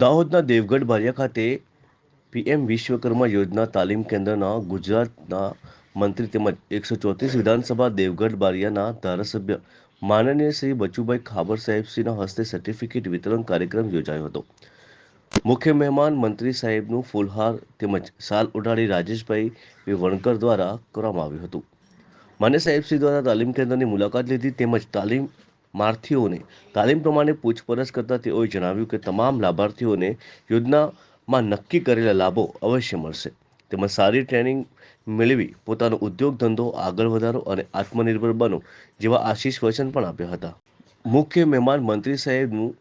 દાહોદના દેવગઢ બારિયા ખાતે પીએમ વિશ્વકર્મા યોજના તાલીમ કેન્દ્રના ગુજરાતના મંત્રી તેમજ 134 વિધાનસભા દેવગઢ બારિયાના ધારાસભ્ય માનનીય શ્રી બચુભાઈ ખાબર સાહેબશ્રીના હસ્તે સર્ટિફિકેટ વિતરણ કાર્યક્રમ યોજાયો હતો। મુખ્ય મહેમાન મંત્રી સાહેબનું ફૂલહાર તેમજ શાલ ઉડાડી રાજેશભાઈ વણકર દ્વારા કરવામાં આવ્યું હતું। માન્ય સાહેબશ્રી દ્વારા તાલીમ કેન્દ્રની મુલાકાત લીધી તેમજ તાલીમાર્થીઓને તાલીમ પ્રમાણે પૂછપરછ કરતા તેઓએ જણાવ્યું કે તમામ લાભાર્થીઓને યોજનામાં નક્કી કરેલા લાભો અવશ્ય મળશે તેમજ સારી ટ્રેનિંગ મેળવી પોતાનો ઉદ્યોગ ધંધો આગળ વધારો અને આત્મનિર્ભર બનો જેવા આશીષ વચન પણ આપ્યા હતા। મુખ્ય મહેમાન મંત્રી સાહેબનું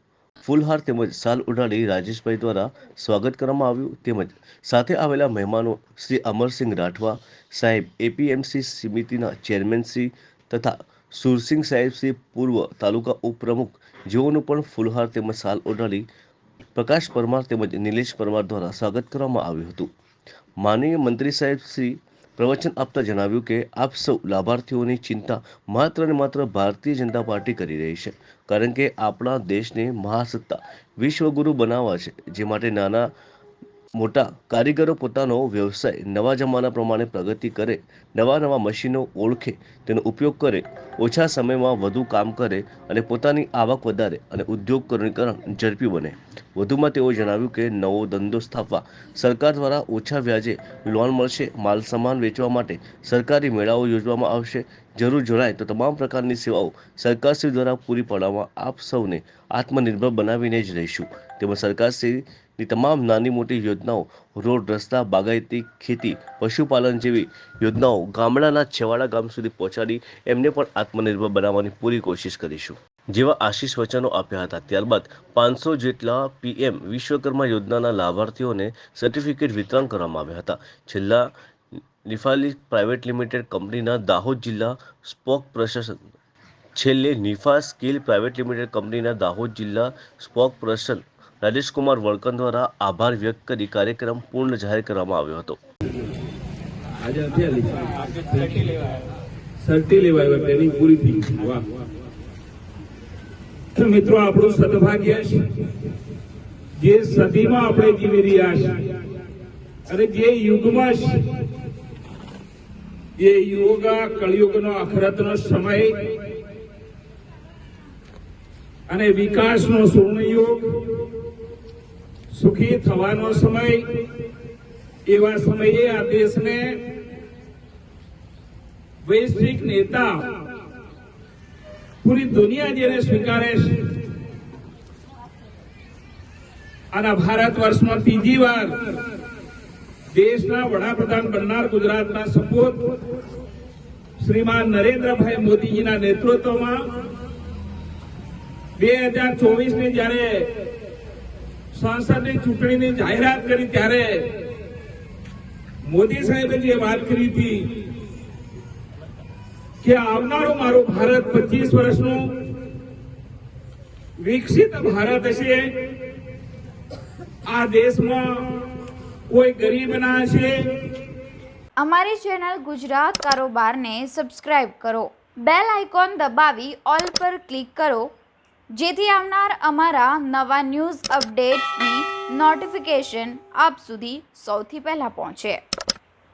ફૂલહાર તેમજ શાલ ઉડાડી રાજેશભાઈ દ્વારા સ્વાગત કરવામાં આવ્યું તેમજ સાથે આવેલા મહેમાનો શ્રી અમરસિંહ રાઠવા સાહેબ, એપીએમસી સમિતિના ચેરમેન શ્રી તથા સુરસિંહ સાહેબ શ્રી પૂર્વ તાલુકા ઉપપ્રમુખ જેઓનું પણ ફૂલહાર તેમજ શાલ ઉડાડી પ્રકાશ પરમાર તેમજ નિલેશ પરમાર દ્વારા સ્વાગત કરવામાં આવ્યું હતું। માનનીય મંત્રી સાહેબ શ્રી પ્રવચન આપતા જણાવ્યું કે આપ સૌ લાભાર્થીઓની ચિંતા માત્ર ને માત્ર ભારતીય જનતા પાર્ટી કરી રહી છે, કારણ કે આપણા દેશને મહાસત્તા વિશ્વગુરુ બનાવવા છે, જે માટે નાના મોટા કારીગરો પોતાનો વ્યવસાય નવા જમાના પ્રમાણે પ્રગતિ કરે, નવા મશીનો ઓળખે, તેનો ઉપયોગ કરે, ઓછા સમયમાં વધુ કામ કરે અને પોતાની આવક વધારે અને ઉદ્યોગીકરણ ઝડપી બને। વધુમાં તેઓ જણાવ્યું કે નવો ધંધો સ્થાપવા સરકાર દ્વારા ઓછા વ્યાજે લોન મળશે, માલ સામાન વેચવા માટે સરકારી મેળાઓ યોજવામાં આવશે, જરૂર જણાય તો તમામ પ્રકારની સેવાઓ સરકારશ્રી દ્વારા પૂરી પાડવામાં આપ સૌને આત્મનિર્ભર બનાવીને જ રહીશું તેમજ સરકારશ્રીની તમામ નાની મોટી યોજનાઓ રોડ, રસ્તા, બાગાયતી ખેતી, પશુપાલન જેવી યોજનાઓ ગામડાના છેવાડા ગામ સુધી પહોંચાડી એમને પણ આત્મનિર્ભર બનાવવાની પૂરી કોશિશ કરીશું જેવા આશીષ વચનો આપ્યા હતા। ત્યારબાદ 500 જેટલા પીએમ વિશ્વકર્મા યોજનાના લાભાર્થીઓને સર્ટિફિકેટ વિતરણ કરવામાં આવ્યા હતા। છેલ્લા નિફાલી પ્રાઇવેટ લિમિટેડ કંપનીના દાહોદ જિલ્લા નિફા સ્કિલ પ્રાઇવેટ લિમિટેડ કંપનીના દાહોદ જિલ્લા સ્પોકપર્સન રાજેશકુમાર વણકર દ્વારા આભાર વ્યક્ત કરી કાર્યક્રમ પૂર્ણ જાહેર કરવામાં આવ્યો હતો। ટ્રેનિંગ પૂરી થઈ। વાહ મિત્રો, આપણું સદભાગ્ય છે જે સદીમાં આપણે જીવી રહ્યા છે અને જે યુગમાં છે, જે યુગ કળિયુગનો અખરતનો સમય અને વિકાસનો સ્વર્ણયુગ, સુખી થવાનો સમય, એવા સમયે આ દેશને વૈશ્વિક નેતા પૂરી દુનિયા જેને સ્વીકારે છે અને ભારત વર્ષમાં ત્રીજી વાર દેશના વડાપ્રધાન બનનાર ગુજરાતના સપૂત શ્રીમાન નરેન્દ્રભાઈ મોદીજીના નેતૃત્વમાં 2024ની જ્યારે સંસદની ચૂંટણીની જાહેરાત કરી ત્યારે મોદી સાહેબે જે વાત કરી હતી કે આવનારું મારું ભારત 25 વર્ષનું વિકસિત ભારત હશે। આ દેશમાં કોઈ ગરીબ ના હશે। અમારી ચેનલ ગુજરાત કારોબારને સબસ્ક્રાઇબ કરો, બેલ આઇકોન દબાવી ઓલ પર ક્લિક કરો, જેથી આવનાર અમારા નવા ન્યૂઝ અપડેટ્સની નોટિફિકેશન આપ સુધી સૌથી પહેલા પહોંચે।